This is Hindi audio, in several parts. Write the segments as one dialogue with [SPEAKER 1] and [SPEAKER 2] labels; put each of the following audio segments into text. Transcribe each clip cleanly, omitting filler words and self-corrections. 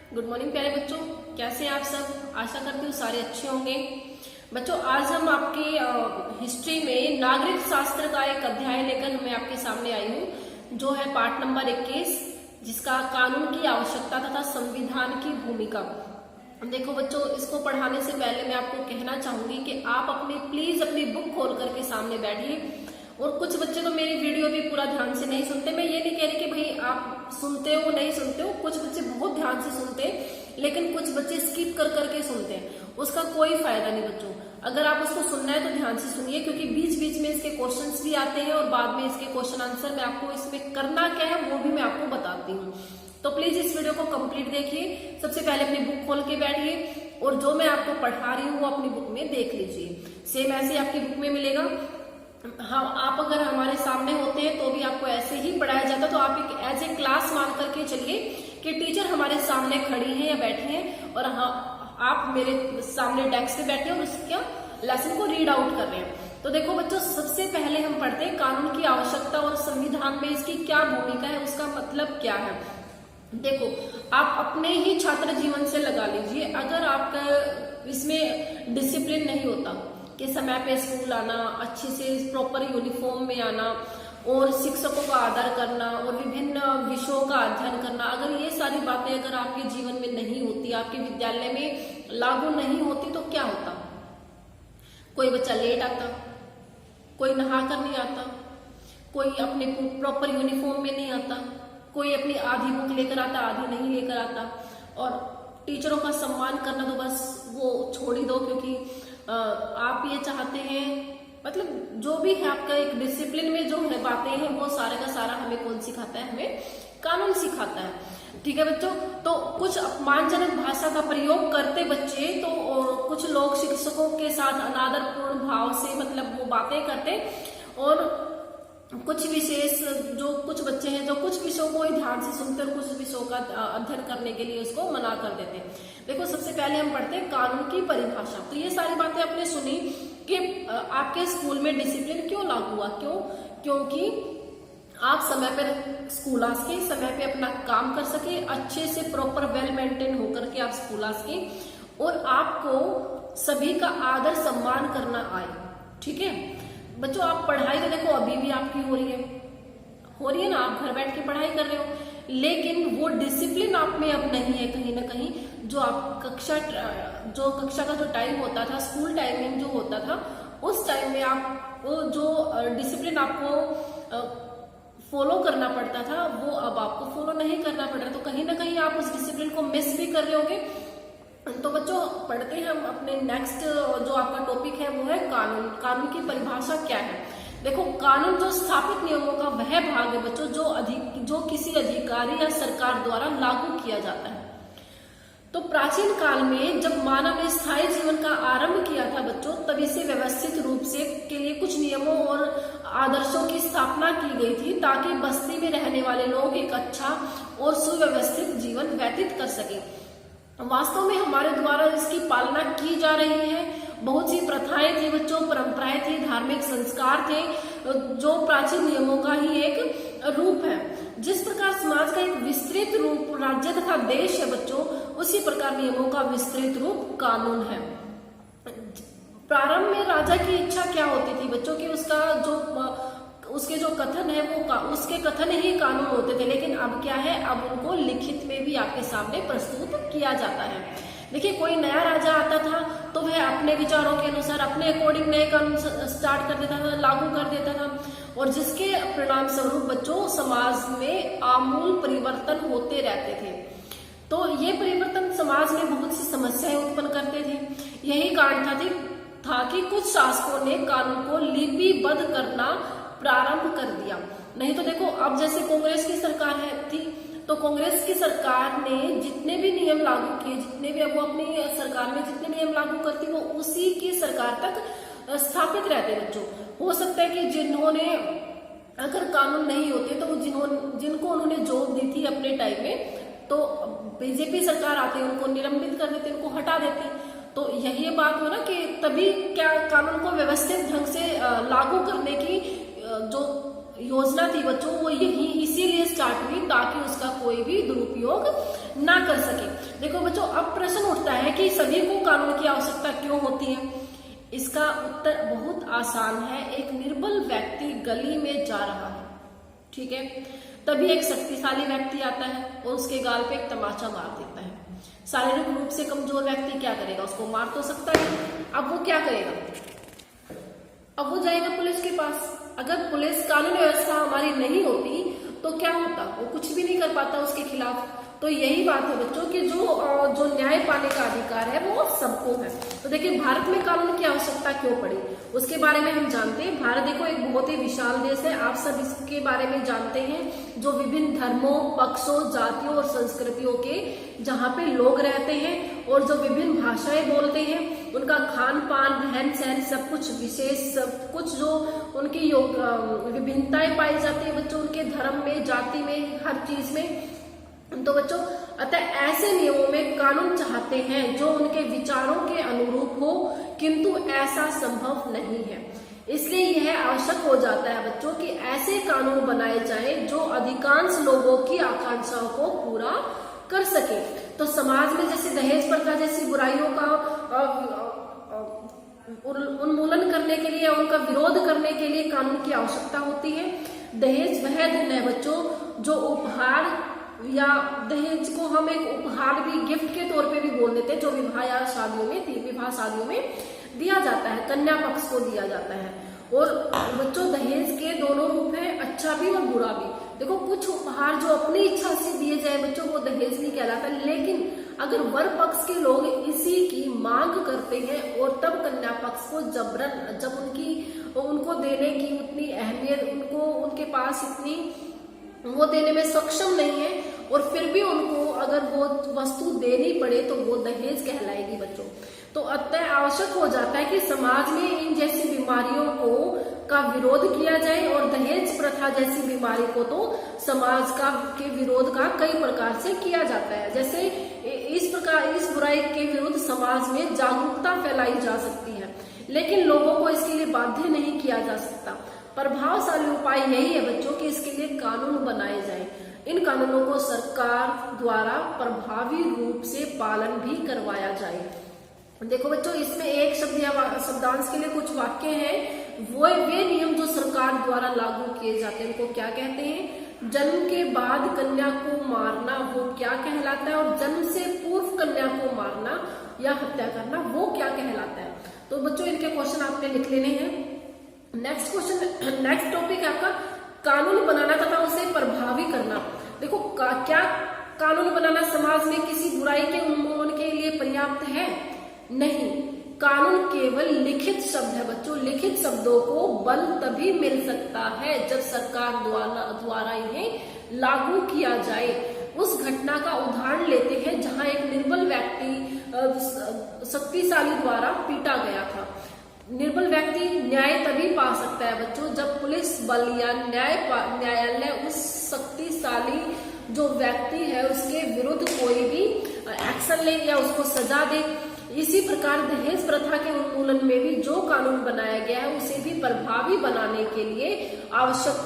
[SPEAKER 1] गुड मॉर्निंग प्यारे बच्चों, कैसे हैं आप सब। आशा करती हूँ सारे अच्छे होंगे। बच्चों, आज हम आपकी हिस्ट्री में नागरिक शास्त्र का एक अध्याय लेकर मैं आपके सामने आई हूँ, जो है पार्ट नंबर 21, जिसका कानून की आवश्यकता तथा संविधान की भूमिका। देखो बच्चों, इसको पढ़ाने से पहले मैं आपको कहना चाहूंगी कि आप प्लीज अपनी बुक खोल करके सामने बैठिए। और कुछ बच्चे तो मेरी वीडियो भी पूरा ध्यान से नहीं सुनते। मैं ये नहीं कह रही कि भाई आप सुनते हो नहीं सुनते हो, कुछ बच्चे बहुत ध्यान से सुनते हैं, लेकिन कुछ बच्चे स्किप कर करके सुनते हैं। उसका कोई फायदा नहीं बच्चों। अगर आप उसको सुनना है तो ध्यान से सुनिए, क्योंकि बीच बीच में इसके क्वेश्चंस भी आते हैं और बाद में इसके क्वेश्चन आंसर मैं आपको इसमें करना क्या है वो भी मैं आपको बताती हूँ। तो प्लीज इस वीडियो को कंप्लीट देखिए। सबसे पहले अपनी बुक खोल के बैठिए और जो मैं आपको पढ़ा रही हूँ वो अपनी बुक में देख लीजिए। सेम ऐसे आपकी बुक में मिलेगा। हाँ, आप अगर हमारे सामने होते हैं तो भी आपको ऐसे ही पढ़ाया जाता है। तो आप एक एज ए क्लास मान करके चलिए कि टीचर हमारे सामने खड़ी है या बैठी है और हाँ, आप मेरे सामने डेस्क पे बैठे और उसका लेसन को रीड आउट कर रहे हैं। तो देखो बच्चों, सबसे पहले हम पढ़ते हैं कानून की आवश्यकता और संविधान में इसकी क्या भूमिका है, उसका मतलब क्या है। देखो, आप अपने ही छात्र जीवन से लगा लीजिए। अगर आपका इसमें डिसिप्लिन नहीं होता कि समय पे स्कूल आना, अच्छे से प्रॉपर यूनिफॉर्म में आना और शिक्षकों का आदर करना और विभिन्न विषयों का अध्ययन करना, अगर ये सारी बातें अगर आपके जीवन में नहीं होती, आपके विद्यालय में लागू नहीं होती, तो क्या होता। कोई बच्चा लेट आता, कोई नहा कर नहीं आता, कोई अपने प्रॉपर यूनिफॉर्म में नहीं आता, कोई अपनी आधी बुक लेकर आता, आधी नहीं लेकर आता। और टीचरों का सम्मान करना तो बस वो छोड़ ही दो, क्योंकि आप ये चाहते हैं, मतलब जो भी है आपका एक डिसिप्लिन में जो है बातें हैं, वो सारा का सारा हमें कौन सिखाता है, हमें कानून सिखाता है। ठीक है बच्चों। तो कुछ अपमानजनक भाषा का प्रयोग करते बच्चे, तो कुछ लोग शिक्षकों के साथ अनादरपूर्ण भाव से मतलब वो बातें करते, और कुछ विशेष जो कुछ बच्चे हैं जो कुछ विषयों को ही ध्यान से सुनते और कुछ विषयों का अध्ययन करने के लिए उसको मना कर देते। देखो, सबसे पहले हम पढ़ते हैं कानून की परिभाषा। तो ये सारी बातें आपने सुनी कि आपके स्कूल में डिसिप्लिन क्यों लागू हुआ, क्योंकि आप समय पर स्कूल आ सके, समय पे अपना काम कर सके, अच्छे से प्रॉपर वेल मेंटेन होकर के आप स्कूल आ सके और आपको सभी का आदर सम्मान करना आए। ठीक है बच्चों, आप पढ़ाई तो देखो अभी भी आपकी हो रही है ना, आप घर बैठ के पढ़ाई कर रहे हो, लेकिन वो डिसिप्लिन आप में अब नहीं है कहीं ना कहीं। जो आप कक्षा का जो टाइम होता था, स्कूल टाइमिंग जो होता था, उस टाइम में आप वो जो डिसिप्लिन आपको फॉलो करना पड़ता था, वो अब आपको फॉलो नहीं करना पड़ रहा। तो कहीं ना कहीं आप उस डिसिप्लिन को मिस भी कर रहे होगे। तो बच्चों, पढ़ते हैं हम अपने नेक्स्ट जो आपका टॉपिक है वो है कानून। कानून की परिभाषा क्या है। देखो, कानून जो स्थापित नियमों का वह भाग है बच्चों जो किसी अधिकारी या सरकार द्वारा लागू किया जाता है। तो प्राचीन काल में जब मानव ने स्थायी जीवन का आरंभ किया था बच्चों, तब इसे व्यवस्थित रूप से के लिए कुछ नियमों और आदर्शों की स्थापना की गई थी, ताकि बस्ती में रहने वाले लोग एक अच्छा और सुव्यवस्थित जीवन व्यतीत कर सके। वास्तव में हमारे द्वारा इसकी पालना की जा रही है। बहुत सी प्रथाएं थी बच्चों, परंपराएं थी, धार्मिक संस्कार थे, जो प्राचीन नियमों का ही एक रूप है। जिस प्रकार समाज का एक विस्तृत रूप राज्य तथा देश है बच्चों, उसी प्रकार नियमों का विस्तृत रूप कानून है। प्रारंभ में राजा की इच्छा क्या होती थी बच्चों की उसके जो कथन है वो उसके कथन ही कानून होते थे, लेकिन अब क्या है, अब उनको लिखित में भी आपके सामने प्रस्तुत किया जाता है। देखिए, कोई नया राजा आता था तो वह अपने विचारों के अनुसार अपने अकॉर्डिंग नए कानून स्टार्ट कर देता था, लागू कर देता था, और जिसके परिणाम स्वरूप बच्चों समाज में आमूल परिवर्तन होते रहते थे। तो ये परिवर्तन समाज में बहुत सी समस्याएं उत्पन्न करते थे। यही कारण था कि कुछ शासकों ने कानून को लिपिबद्ध करना प्रारंभ कर दिया। नहीं तो देखो, अब जैसे कांग्रेस की सरकार थी, तो कांग्रेस की सरकार ने जितने भी नियम लागू किए, जितने भी अब वो अपनी सरकार में जितने नियम लागू करती, वो उसी की सरकार तक स्थापित रहते बच्चों। हो सकता है कि जिन्होंने अगर कानून नहीं होते तो वो जिनको उन्होंने जॉब दी थी अपने टाइम में, तो बीजेपी सरकार आते उनको निलंबित कर देते, उनको हटा देते। तो यही बात हो ना कि तभी क्या कानून को व्यवस्थित ढंग से लागू करने की जो योजना थी बच्चों, वो यही इसीलिए स्टार्ट हुई ताकि उसका कोई भी दुरुपयोग ना कर सके। देखो बच्चों, अब प्रश्न उठता है कि सभी को कानून की आवश्यकता क्यों होती है। इसका उत्तर बहुत आसान है। एक निर्बल व्यक्ति गली में जा रहा है, ठीक है, तभी एक शक्तिशाली व्यक्ति आता है और उसके गाल पे एक तमाचा मार देता है। शारीरिक रूप से कमजोर व्यक्ति क्या करेगा, उसको मार तो सकता है। अब वो क्या करेगा, अब वो जाएगा पुलिस के पास। अगर पुलिस कानून व्यवस्था हमारी नहीं होती तो क्या होता, वो कुछ भी नहीं कर पाता उसके खिलाफ। तो यही बात है बच्चों कि जो न्याय पाने का अधिकार है वो सबको है। तो देखिए, भारत में कानून की आवश्यकता क्यों पड़ी, उसके बारे में हम जानते हैं। भारत देखो एक बहुत ही विशाल देश है, आप सब इसके बारे में जानते हैं। जो विभिन्न धर्मों, पक्षों, जातियों और संस्कृतियों के जहाँ पे लोग रहते हैं और जो विभिन्न भाषाएं बोलते हैं, उनका खान पान, रहन सहन, सब कुछ विशेष, सब कुछ जो उनकी विभिन्नताएं पाई जाती है बच्चों, उनके धर्म में, जाति में, हर चीज में। तो बच्चों, अतः ऐसे नियमों में कानून चाहते हैं जो उनके विचारों के अनुरूप हो, किंतु ऐसा संभव नहीं है। इसलिए यह आवश्यक हो जाता है बच्चों कि ऐसे कानून बनाए जाएं जो अधिकांश लोगों की आकांक्षाओं को पूरा कर सके। तो समाज में जैसे दहेज प्रथा जैसी बुराइयों का उन्मूलन करने के लिए, उनका विरोध करने के लिए कानून की आवश्यकता होती है। दहेज वह धन है बच्चों जो उपहार, या दहेज को हम एक उपहार भी, गिफ्ट के तौर पे भी बोल देते हैं, जो विवाह या शादियों में, विवाह शादियों में दिया जाता है, कन्या पक्ष को दिया जाता है। और बच्चों, दहेज के दोनों रूप हैं, अच्छा भी और बुरा भी। देखो, कुछ उपहार जो अपनी इच्छा से दिए जाए बच्चों, वो दहेज नहीं कहलाता। लेकिन अगर वर पक्ष के लोग इसी की मांग करते हैं और तब कन्या पक्ष को जबरन, जब उनको देने की उतनी अहमियत, उनको उनके पास इतनी वो देने में सक्षम नहीं है, और फिर भी उनको अगर वो वस्तु देनी पड़े तो वो दहेज कहलाएगी बच्चों। तो अतः आवश्यक हो जाता है कि समाज में इन जैसी बीमारियों का विरोध किया जाए, और दहेज प्रथा जैसी बीमारी को तो समाज के विरोध का कई प्रकार से किया जाता है। जैसे इस बुराई के विरुद्ध समाज में जागरूकता फैलाई जा सकती है, लेकिन लोगों को इसके लिए बाध्य नहीं किया जा सकता। प्रभावशाली उपाय यही है बच्चों कि इसके लिए कानून बनाए जाए। इन कानूनों को सरकार द्वारा प्रभावी रूप से पालन भी करवाया जाए। देखो बच्चों, इसमें एक शब्द या शब्दांश के लिए कुछ वाक्य हैं। वे नियम जो सरकार द्वारा लागू किए जाते हैं उनको क्या कहते हैं। जन्म के बाद कन्या को मारना वो क्या कहलाता है, और जन्म से पूर्व कन्या को मारना या हत्या करना वो क्या कहलाता है। तो बच्चों, इनके क्वेश्चन आपने लिख लेने हैं। नेक्स्ट क्वेश्चन, नेक्स्ट टॉपिक है आपका कानून बनाना तथा उसे प्रभावी करना। देखो, क्या कानून बनाना समाज में किसी बुराई के उन्मूलन के लिए पर्याप्त है? नहीं। कानून केवल लिखित शब्द है बच्चों। लिखित शब्दों को बल तभी मिल सकता है जब सरकार द्वारा इन्हें लागू किया जाए। उस घटना का उदाहरण लेते हैं जहां एक निर्बल व्यक्ति शक्तिशाली द्वारा पीटा गया था। निर्बल व्यक्ति न्याय तभी पा सकता है बच्चों जब पुलिस बल या न्यायालय उस शक्तिशाली जो व्यक्ति है उसके विरुद्ध कोई भी एक्शन ले या उसको सजा दे। इसी प्रकार दहेज प्रथा के उन्मूलन में भी जो कानून बनाया गया है उसे भी प्रभावी बनाने के लिए आवश्यक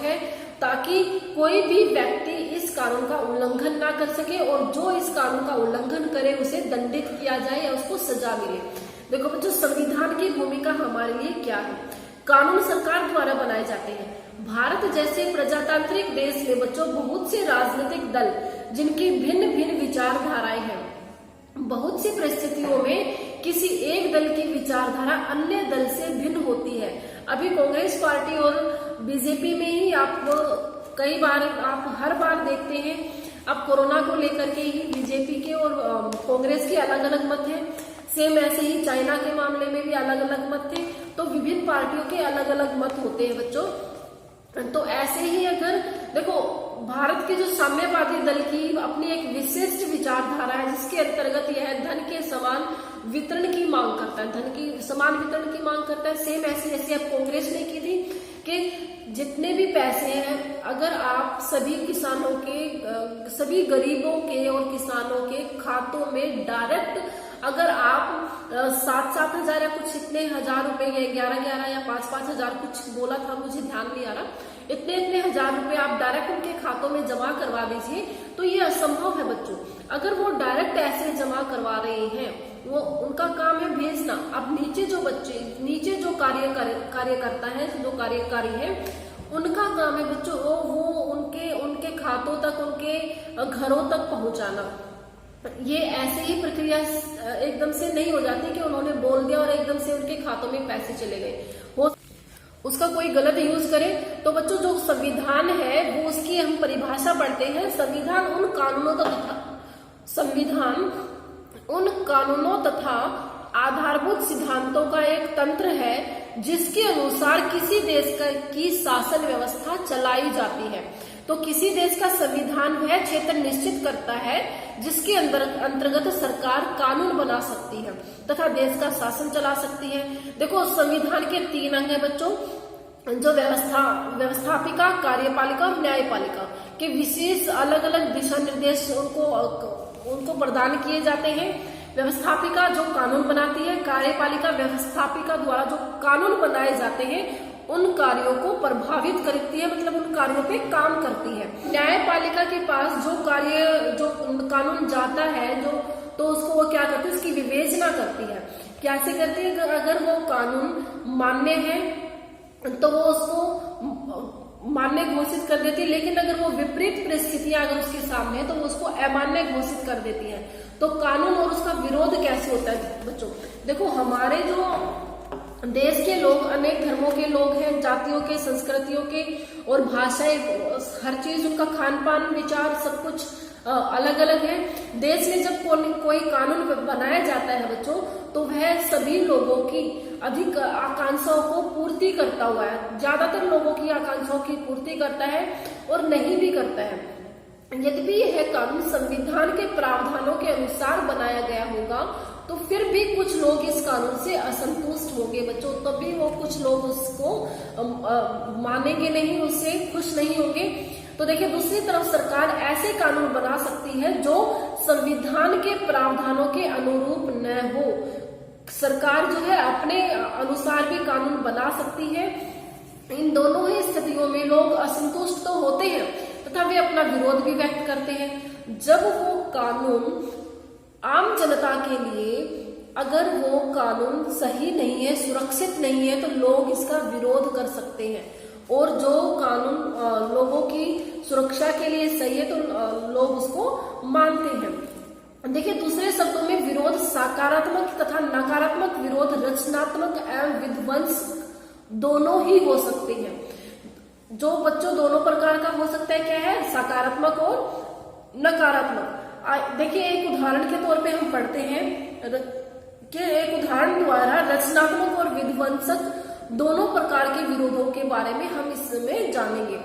[SPEAKER 1] है ताकि कोई भी व्यक्ति इस कानून का उल्लंघन ना कर सके, और जो इस कानून का उल्लंघन करे उसे दंडित किया जाए या उसको सजा मिले। देखो बच्चों, संविधान की भूमिका हमारे लिए क्या है। कानून सरकार द्वारा बनाए जाते हैं। भारत जैसे प्रजातांत्रिक देश में बच्चों बहुत से राजनीतिक दल जिनकी भिन्न भिन्न विचारधाराएं हैं, बहुत सी परिस्थितियों में किसी एक दल की विचारधारा अन्य दल से भिन्न होती है। अभी कांग्रेस पार्टी और बीजेपी में ही आप हर बार देखते हैं, अब कोरोना को लेकर के ही बीजेपी के और कांग्रेस के अलग अलग मत हैं। सेम ऐसे ही चाइना के मामले में भी अलग अलग मत थे। तो विभिन्न पार्टियों के अलग अलग मत होते हैं बच्चों। तो ऐसे ही अगर देखो, भारत के जो साम्यवादी दल की अपनी एक विशिष्ट विचारधारा है जिसके अंतर्गत यह धन के समान वितरण की मांग करता है, धन की समान वितरण की मांग करता है। सेम ऐसी जैसे अब कांग्रेस ने की थी कि जितने भी पैसे हैं अगर आप सभी किसानों के, सभी गरीबों के और किसानों के खातों में डायरेक्ट अगर आप 7-7 हजार या कुछ इतने हजार रुपए या 11-11 या 5-5 हजार कुछ बोला था, मुझे ध्यान नहीं आ रहा, इतने इतने हजार रुपए आप डायरेक्ट उनके खातों में जमा करवा दीजिए, तो ये असंभव है बच्चों। अगर वो डायरेक्ट ऐसे जमा करवा रहे हैं, वो उनका काम है भेजना। अब नीचे जो बच्चे, नीचे जो कार्यकर्ता है, जो कार्यकारी है, उनका काम है बच्चों वो उनके खातों तक, उनके घरों तक पहुंचाना। ये ऐसे ही प्रक्रिया एकदम से नहीं हो जाती कि उन्होंने बोल दिया और एकदम से उनके खातों में पैसे चले गए। हो उसका कोई गलत यूज करे तो बच्चों जो संविधान है वो उसकी हम परिभाषा पढ़ते हैं। संविधान उन कानूनों तथा आधारभूत सिद्धांतों का एक तंत्र है जिसके अनुसार किसी देश की शासन व्यवस्था चलाई जाती है। तो किसी देश का संविधान वह क्षेत्र निश्चित करता है जिसके अंतर्गत सरकार कानून बना सकती है तथा देश का शासन चला सकती है। देखो संविधान के 3 अंग है बच्चों, जो व्यवस्थापिका, कार्यपालिका और न्यायपालिका के विशेष अलग अलग दिशा निर्देश उनको प्रदान किए जाते हैं। व्यवस्थापिका जो कानून बनाती है, कार्यपालिका व्यवस्थापिका द्वारा जो कानून बनाए जाते हैं उन कार्यों को प्रभावित करती है, मतलब उन कार्यों पे काम करती है। न्यायपालिका के पास जो कानून जाता है तो उसको वो क्या करती है, उसकी विवेचना करती है। कैसे करती है, अगर वो कानून मान्य है तो वो उसको मान्य घोषित कर देती है, लेकिन अगर वो विपरीत परिस्थितियां अगर उसके सामने है तो वो उसको अमान्य घोषित कर देती है। तो कानून और उसका विरोध कैसे होता है बच्चों, देखो हमारे जो देश के लोग अनेक धर्मों के लोग हैं, जातियों के, संस्कृतियों के और भाषाएं, हर चीज उनका खान पान, विचार सब कुछ अलग अलग है। देश में जब कोई कानून बनाया जाता है बच्चों तो वह सभी लोगों की अधिक आकांक्षाओं को पूर्ति करता हुआ है, ज्यादातर लोगों की आकांक्षाओं की पूर्ति करता है और नहीं भी करता है। यद्यपि यह कानून संविधान के प्रावधानों के अनुसार बनाया गया होगा तो फिर भी कुछ लोग इस कानून से असंतुष्ट होंगे बच्चों, तभी वो कुछ लोग उसको मानेंगे नहीं, उससे खुश नहीं होंगे। तो देखिए दूसरी तरफ सरकार ऐसे कानून बना सकती है जो संविधान के प्रावधानों के अनुरूप न हो। सरकार जो है अपने अनुसार भी कानून बना सकती है। इन दोनों ही स्थितियों में लोग असंतुष्ट तो होते हैं तथा वे अपना विरोध भी व्यक्त करते हैं। जब वो कानून आम जनता के लिए, अगर वो कानून सही नहीं है, सुरक्षित नहीं है, तो लोग इसका विरोध कर सकते हैं। और जो कानून लोगों की सुरक्षा के लिए सही है तो लोग उसको मानते हैं। देखिए दूसरे शब्दों में विरोध सकारात्मक तथा नकारात्मक विरोध रचनात्मक एवं विध्वंस दोनों ही हो सकते हैं। जो बच्चों दोनों प्रकार का हो सकता है, क्या है, सकारात्मक और नकारात्मक। देखिए एक उदाहरण के तौर पे हम पढ़ते हैं कि एक उदाहरण द्वारा रचनात्मक और विध्वंसक दोनों प्रकार के विरोधों के बारे में हम इसमें जानेंगे।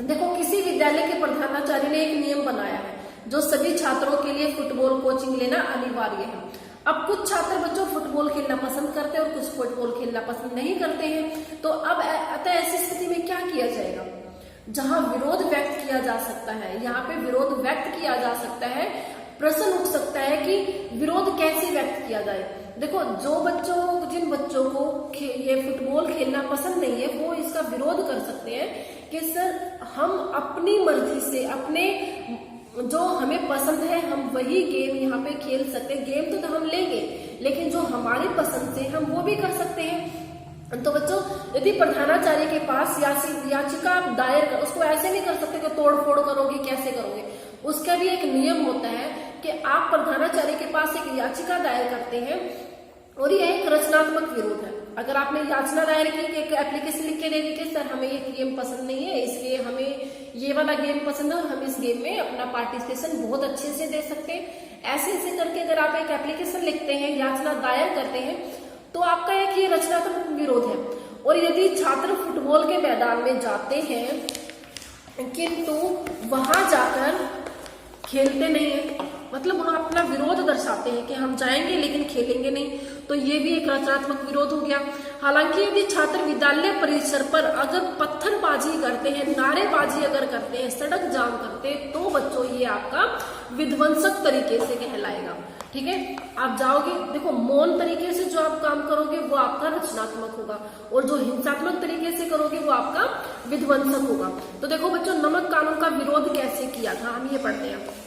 [SPEAKER 1] देखो किसी विद्यालय के प्रधानाचार्य ने एक नियम बनाया है जो सभी छात्रों के लिए फुटबॉल कोचिंग लेना अनिवार्य है। अब कुछ छात्र बच्चों फुटबॉल खेलना पसंद करते हैं और कुछ फुटबॉल खेलना पसंद नहीं करते हैं। तो अब अतः ऐसी स्थिति में क्या किया जाएगा, जहां विरोध व्यक्त किया जा सकता है, यहाँ पे विरोध व्यक्त किया जा सकता है। प्रश्न उठ सकता है कि विरोध कैसे व्यक्त किया जाए। देखो जिन बच्चों को ये फुटबॉल खेलना पसंद नहीं है वो इसका विरोध कर सकते हैं कि सर हम अपनी मर्जी से, अपने जो हमें पसंद है हम वही गेम यहाँ पे खेल सकते हैं। गेम तो हम लेंगे लेकिन जो हमारी पसंद से हम वो भी कर सकते हैं। तो बच्चों यदि प्रधानाचार्य के पास याचिका आप दायर कर, उसको ऐसे नहीं कर सकते कि तोड़ फोड़ करोगे, कैसे करोगे। उसका भी एक नियम होता है कि आप प्रधानाचार्य के पास एक याचिका दायर करते हैं और यह एक रचनात्मक विरोध है। अगर आपने याचना दायर की कि एक एप्लीकेशन लिख के दे दी कि सर हमें ये गेम पसंद नहीं है, इसलिए हमें ये वाला गेम पसंद है और हम इस गेम में अपना पार्टिसिपेशन बहुत अच्छे से दे सकते हैं, ऐसे करके अगर आप एक एप्लीकेशन लिखते हैं, याचना दायर करते हैं, तो आपका एक ये रचनात्मक विरोध है। और यदि छात्र फुटबॉल के मैदान में जाते हैं किंतु वहां जाकर खेलते नहीं है, मतलब उन्होंने अपना विरोध दर्शाते हैं कि हम जाएंगे लेकिन खेलेंगे नहीं। तो ये भी एक रचनात्मक विरोध हो गया। हालांकि यदि छात्र विद्यालय परिसर पर अगर पत्थरबाजी करते हैं, नारेबाजी अगर करते हैं, सड़क जाम करते हैं, तो बच्चों ये आपका विध्वंसक तरीके से कहलाएगा। ठीक है, आप जाओगे, देखो मौन तरीके से जो आप काम करोगे वो आपका रचनात्मक होगा, और जो हिंसात्मक तरीके से करोगे वो आपका विध्वंसक होगा। तो देखो बच्चों, नमक कानून का विरोध कैसे किया था, हम ये पढ़ते हैं।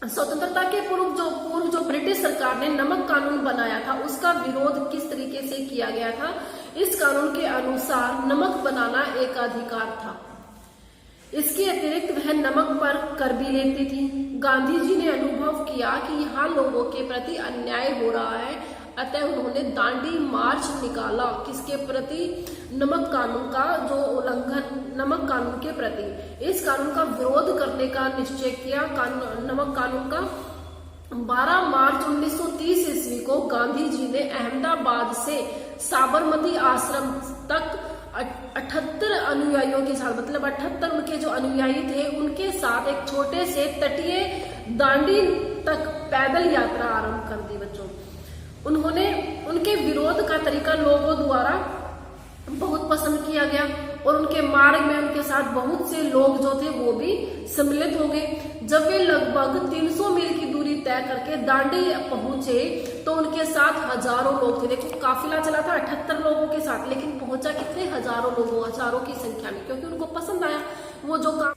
[SPEAKER 1] स्वतंत्रता के पूर्व जो ब्रिटिश सरकार ने नमक कानून बनाया था, उसका विरोध किस तरीके से किया गया था। इस कानून के अनुसार नमक बनाना एक अधिकार था। इसके अतिरिक्त वह नमक पर कर भी लेती थी। गांधी जी ने अनुभव किया कि यहाँ लोगों के प्रति अन्याय हो रहा है, अतः उन्होंने दांडी मार्च निकाला। किसके प्रति? नमक कानून का जो उल्लंघन, नमक कानून के प्रति। इस कानून का विरोध करने का निश्चय किया। नमक कानून का 12 मार्च 1930 ईस्वी को गांधी जी ने अहमदाबाद से साबरमती आश्रम तक 78 अनुयायियों के साथ, मतलब 78 उनके जो अनुयायी थे उनके साथ एक छोटे से तटीय दांडी तक पैदल यात्रा आरंभ कर दी। बच्चों, उन्होंने उनके विरोध का तरीका लोगों द्वारा बहुत पसंद किया गया, और उनके मार्ग में उनके साथ बहुत से लोग जो थे वो भी सम्मिलित हो गए। जब वे लगभग 300 मील की दूरी तय करके दांडी पहुंचे तो उनके साथ हजारों लोग थे। देखो, काफिला चला था 78 लोगों के साथ, लेकिन पहुंचा कितने? हजारों लोगों, हजारों की संख्या में, क्योंकि उनको पसंद आया वो जो काम।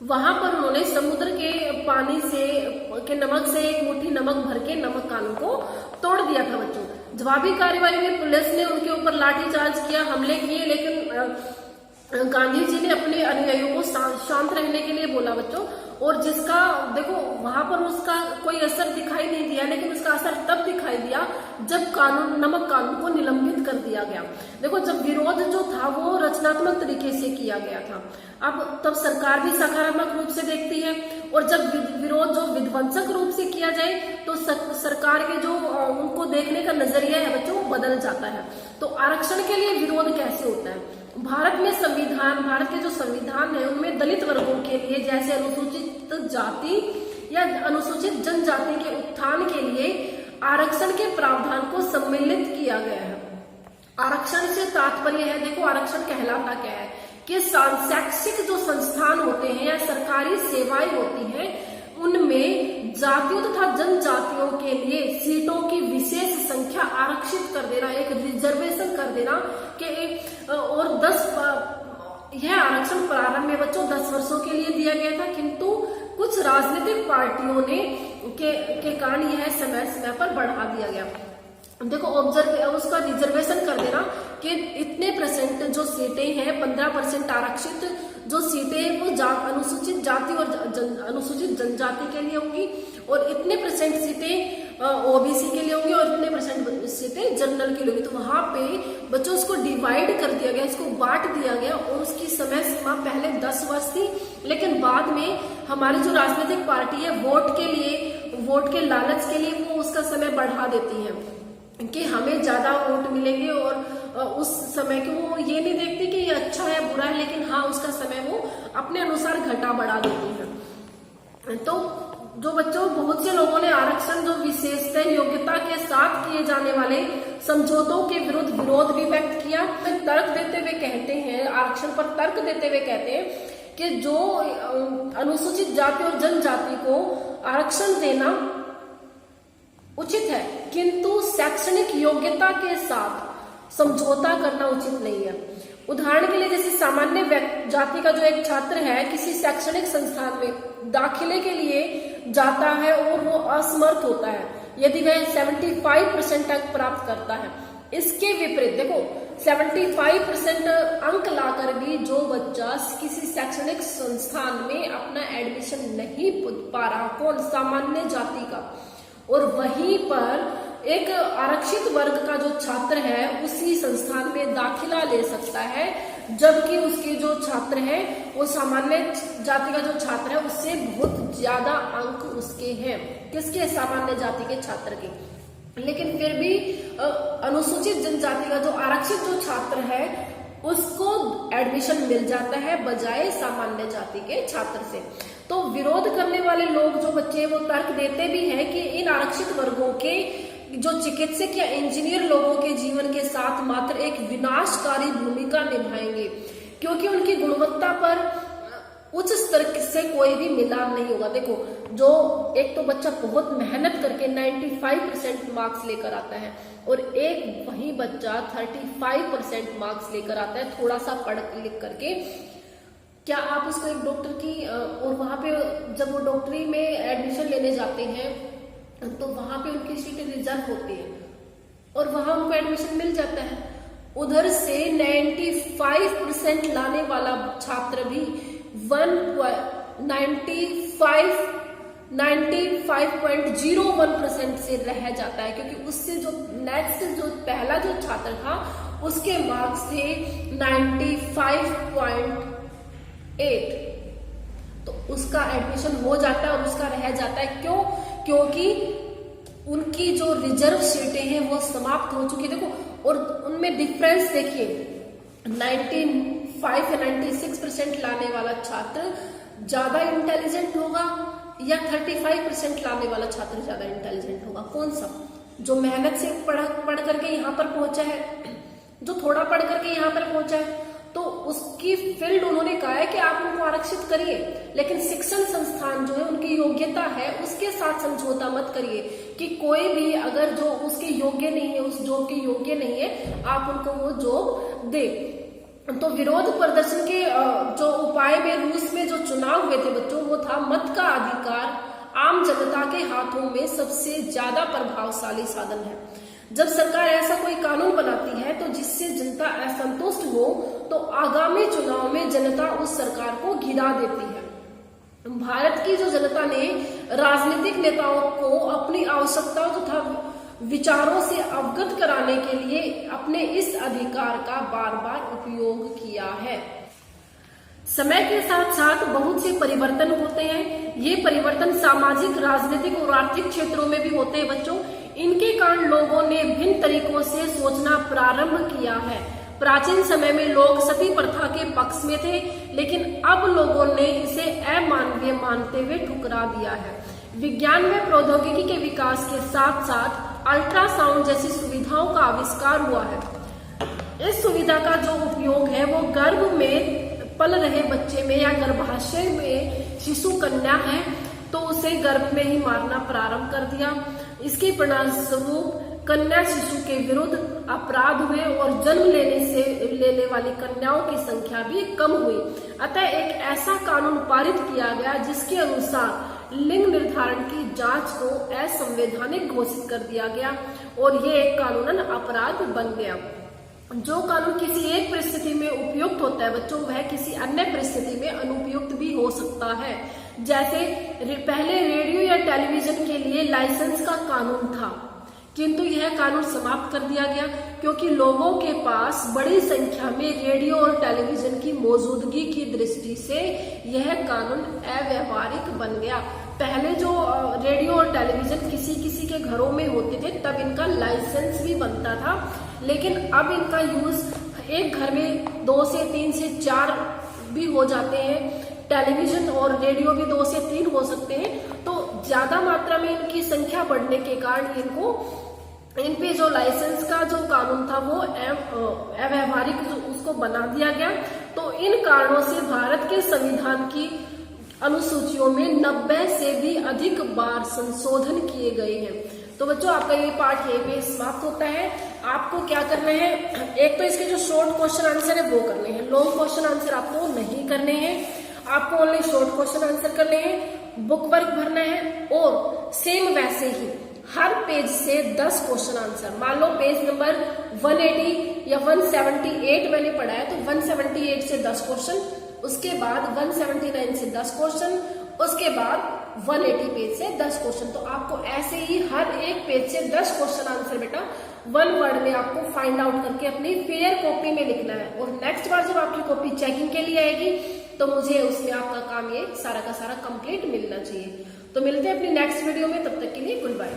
[SPEAKER 1] वहां पर उन्होंने समुद्र के पानी से के नमक से एक मुट्ठी नमक भर के नमक कानून को तोड़ दिया था। बच्चों, जवाबी कार्रवाई में पुलिस ने उनके ऊपर लाठीचार्ज किया, हमले किए, लेकिन गांधी जी ने अपने अनुयायियों को शांत रहने के लिए बोला। बच्चों, और जिसका देखो वहां पर उसका कोई असर दिखाई नहीं दिया, लेकिन उसका असर तब दिखाई दिया जब नमक कानून को निलंबित कर दिया गया। देखो, जब विरोध जो था वो रचनात्मक तरीके से किया गया था, अब तब सरकार भी सकारात्मक रूप से देखती है, और जब विरोध जो विध्वंसक रूप से किया जाए तो सरकार के जो उनको देखने का नजरिया है बच्चों वो बदल जाता है। तो आरक्षण के लिए विरोध कैसे होता है? भारत के जो संविधान है उनमें दलित वर्गों के लिए, जैसे अनुसूचित जाति या अनुसूचित जनजाति के उत्थान के लिए आरक्षण के प्रावधान को सम्मिलित किया गया है। आरक्षण से तात्पर्य है, देखो आरक्षण कहलाता क्या है कि शैक्षिक जो संस्थान होते हैं या सरकारी सेवाएं होती हैं उनमें जातियों तथा जनजातियों के लिए सीटों की विशेष संख्या आरक्षित कर देना, एक रिजर्वेशन कर देना कि और 10 यह आरक्षण प्रारंभ में बच्चों 10 वर्षों के लिए दिया गया था, किंतु कुछ राजनीतिक पार्टियों ने के कारण यह समय समय पर बढ़ा दिया गया। देखो, उसका रिजर्वेशन कर देना कि इतने % जो सीटें हैं 15% आरक्षित जो सीटें हैं वो अनुसूचित जाति और अनुसूचित जनजाति के लिए होंगी, और इतने % सीटें ओबीसी के लिए होंगी, और इतने % सीटें जनरल के लिए होंगी। तो वहां पे बच्चों उसको डिवाइड कर दिया गया, इसको बांट दिया गया, और उसकी समय सीमा पहले 10 वर्ष थी, लेकिन बाद में हमारी जो राजनीतिक पार्टी है वोट के लालच के लिए वो उसका समय बढ़ा देती है कि हमें ज्यादा वोट मिलेंगे, और उस समय के वो ये नहीं देखती कि ये अच्छा है बुरा है, लेकिन हाँ उसका समय वो अपने अनुसार घटा बढ़ा देती है। तो जो बच्चों, बहुत से लोगों ने आरक्षण जो विशेषता योग्यता के साथ किए जाने वाले समझौतों के विरुद्ध विरोध भी व्यक्त किया। तर्क देते हुए कहते हैं, आरक्षण पर तर्क देते हुए कहते हैं कि जो अनुसूचित जाति और जनजाति को आरक्षण देना उचित है, किंतु शैक्षणिक योग्यता के साथ समझौता करना उचित नहीं है। उदाहरण के लिए, जैसे सामान्य जाति का जो एक छात्र है किसी शैक्षणिक संस्थान में दाखिले के लिए जाता है और वो असमर्थ होता है यदि वह 75% अंक प्राप्त करता है। इसके विपरीत देखो, 75% अंक लाकर भी जो बच्चा किसी शैक्षणिक संस्थान में अपना एडमिशन नहीं पा रहा, कौन? सामान्य जाति का, और वहीं पर एक आरक्षित वर्ग का जो छात्र है उसी संस्थान में दाखिला ले सकता है, जबकि उसके जो छात्र है वो सामान्य जाति का जो छात्र है उससे बहुत ज्यादा अंक उसके हैं। किसके? सामान्य जाति के छात्र के। लेकिन फिर भी अनुसूचित जनजाति का जो आरक्षित जो छात्र है उसको एडमिशन मिल जाता है बजाय सामान्य जाति के छात्र से। तो विरोध करने वाले लोग जो बच्चे वो तर्क देते भी हैं कि इन आरक्षित वर्गों के जो चिकित्सक या इंजीनियर लोगों के जीवन के साथ मात्र एक विनाशकारी भूमिका निभाएंगे, क्योंकि उनकी गुणवत्ता पर उच्च स्तर से कोई भी मिलान नहीं होगा। देखो, जो एक तो बच्चा बहुत मेहनत करके 95% मार्क्स लेकर आता है और एक वही बच्चा 35% मार्क्स लेकर आता है थोड़ा सा पढ़ लिख करके, क्या आप उसको एक डॉक्टर की और वहां पे जब वो डॉक्टरी में एडमिशन लेने जाते हैं तो वहां पे उनकी सीटें रिजर्व होती है और वहां उनको एडमिशन मिल जाता है। उधर से 95% लाने वाला छात्र भी 95.01% से रह जाता है, क्योंकि उससे जो नेक्स्ट जो पहला जो छात्र था उसके मार्क्स थे 95.8, तो उसका एडमिशन हो जाता है और उसका रह जाता है। क्यों? क्योंकि उनकी जो रिजर्व सीटें हैं वो समाप्त हो चुकी है। देखो, और उनमें डिफरेंस देखिए, 95 या 96% लाने वाला छात्र ज्यादा इंटेलिजेंट होगा या 35% लाने वाला छात्र ज्यादा इंटेलिजेंट होगा? कौन सा? जो मेहनत से पढ़ करके यहाँ पर पहुंचा है, जो थोड़ा पढ़ करके यहाँ पर पहुंचा है, तो उसकी फील्ड उन्होंने कहा है कि आप उनको आरक्षित करिए, लेकिन शिक्षण संस्थान जो है उनकी योग्यता है उसके साथ समझौता मत करिए कि कोई भी अगर जो उसके योग्य नहीं है, उस जॉब के योग्य नहीं है, आप उनको वो जॉब दे। तो विरोध प्रदर्शन के जो उपाय में रूस में जो चुनाव हुए थे बच्चों, वो था मत का अधिकार आम जनता के हाथों में सबसे ज्यादा प्रभावशाली साधन है। जब सरकार ऐसा कोई कानून बनाती है तो जिससे जनता असंतुष्ट हो तो आगामी चुनाव में जनता उस सरकार को गिरा देती है। भारत की जो जनता ने राजनीतिक नेताओं को अपनी आवश्यकताओं तथा विचारों से अवगत कराने के लिए अपने इस अधिकार का बार बार उपयोग किया है। समय के साथ साथ बहुत से परिवर्तन होते हैं। ये परिवर्तन सामाजिक, राजनीतिक और आर्थिक क्षेत्रों में भी होते हैं बच्चों। इनके कारण लोगों ने भिन्न तरीकों से सोचना प्रारंभ किया है। प्राचीन समय में लोग सती प्रथा के पक्ष में थे, लेकिन अब लोगों ने इसे अमानवीय मानते हुए ठुकरा दिया है। विज्ञान व प्रौद्योगिकी के विकास के साथ साथ अल्ट्रासाउंड जैसी सुविधाओं का आविष्कार हुआ है। इस सुविधा का जो उपयोग है वो गर्भ में पल रहे बच्चे में या गर्भाशय में शिशु कन्या है तो उसे गर्भ में ही मारना प्रारंभ कर दिया। इसके परिणामस्वरूप कन्या शिशु के विरुद्ध अपराध हुए और जन्म लेने वाली कन्याओं की संख्या भी कम हुई। अतः एक ऐसा कानून पारित किया गया जिसके अनुसार लिंग निर्धारण की जांच को असंवैधानिक घोषित कर दिया गया और ये एक कानूनन अपराध बन गया। जो कानून किसी एक परिस्थिति में उपयुक्त होता है बच्चों, वह किसी अन्य परिस्थिति में अनुपयुक्त भी हो सकता है। जैसे पहले रेडियो या टेलीविजन के लिए लाइसेंस का कानून था, किंतु यह कानून समाप्त कर दिया गया क्योंकि लोगों के पास बड़ी संख्या में रेडियो और टेलीविजन की मौजूदगी की दृष्टि से यह कानून अव्यावहारिक बन गया। पहले जो रेडियो और टेलीविजन किसी किसी के घरों में होते थे तब इनका लाइसेंस भी बनता था, लेकिन अब इनका यूज एक घर में 2 से 3 से 4 भी हो जाते हैं। टेलीविजन और रेडियो भी 2 से 3 हो सकते हैं। तो ज्यादा मात्रा में इनकी संख्या बढ़ने के कारण इन पे जो लाइसेंस का जो कानून था वो अव्यावहारिक उसको बना दिया गया। तो इन कारणों से भारत के संविधान की अनुसूचियों में 90 से भी अधिक बार संशोधन किए गए हैं। तो बच्चों, आपका ये पार्ट यहीं पे समाप्त होता है। आपको क्या करना है, एक तो इसके जो शॉर्ट क्वेश्चन आंसर है वो करने हैं, लॉन्ग क्वेश्चन आंसर आपको नहीं करने हैं। आपको ओनली शॉर्ट क्वेश्चन आंसर करने हैं, बुक वर्क भरना है और सेम वैसे ही हर पेज से 10 क्वेश्चन आंसर। मान लो पेज नंबर 180 या 178 मैंने पढ़ा है तो 178 से 10 क्वेश्चन, उसके बाद 179 से 10 क्वेश्चन, उसके बाद 180 पेज से 10 क्वेश्चन। तो आपको ऐसे ही हर एक पेज से 10 क्वेश्चन आंसर बेटा 1 वर्ड में आपको फाइंड आउट करके अपनी फेयर कॉपी में लिखना है। और नेक्स्ट बार जब आपकी कॉपी चेकिंग के लिए आएगी तो मुझे उसमें आपका काम ये सारा का सारा कंप्लीट मिलना चाहिए। तो मिलते हैं अपनी नेक्स्ट वीडियो में, तब तक के लिए गुड बाय।